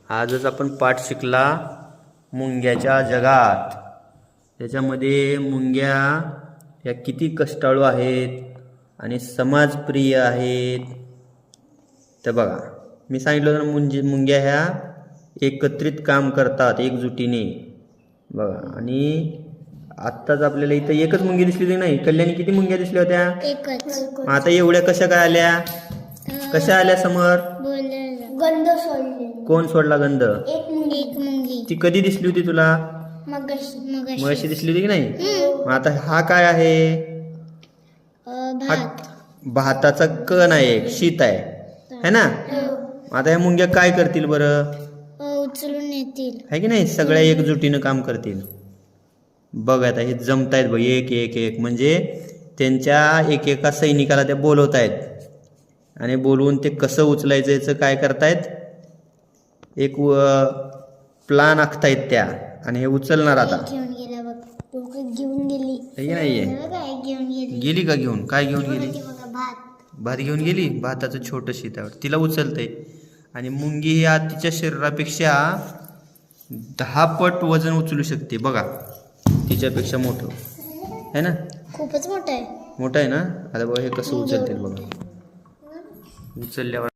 आजच आपण पाठ शिकला मुंग्याच्या जगात। त्याच्यामध्ये मुंग्या या किती कष्टाळू आहेत आणि समाजप्रिय आहेत। तर बघा, मी सांगितलं ना, मुंग्या ह्या एकत्रित काम करतात एकजुटीने। बघा, आणि आत्ताच आपल्याला इथं एकच मुंगी दिसली की नाही? कल्याणी किती मुंग्या दिसल्या होत्या? एकच। आता एवढ्या कशा काय आल्या? कशा आल्या समोर? गंध सोडले। कोण सोडला गंध? एक मुंगी। ती कधी दिसली होती तुला? मगाशी दिसली होती की नाही? मग आता हा काय आहे? भाताचा कण आहे, एक शीत आहे, है ना? आता ह्या मुंग्या काय करतील बरं? उचलून येतील, है की नाही? सगळ्या एकजुटीनं काम करतील। बघ आता हे जमतायत बघ, एक एक एक, म्हणजे त्यांच्या एकेका सैनिकाला त्या बोलवत आहेत आणि बोलवून ते कसं उचलायचं याचं काय करतायत, एक प्लान आखतायत त्या, आणि हे उचलणार आता। घेऊन गेला बघ, घेऊन गेली। नाहीये गेली का घेऊन? काय घेऊन गेली? भात घेऊन गेली। भाताचं छोटं शीतावर तिला उचलतंय, आणि मुंगी ही तिच्या शरीरापेक्षा 10 पट वजन उचलू शकते। बघा, तिच्यापेक्षा मोठं है ना? खूपच मोठं आहे। मोठं आहे ना? आता बघा हे कसं उचलतील बघा, उचलल्यावर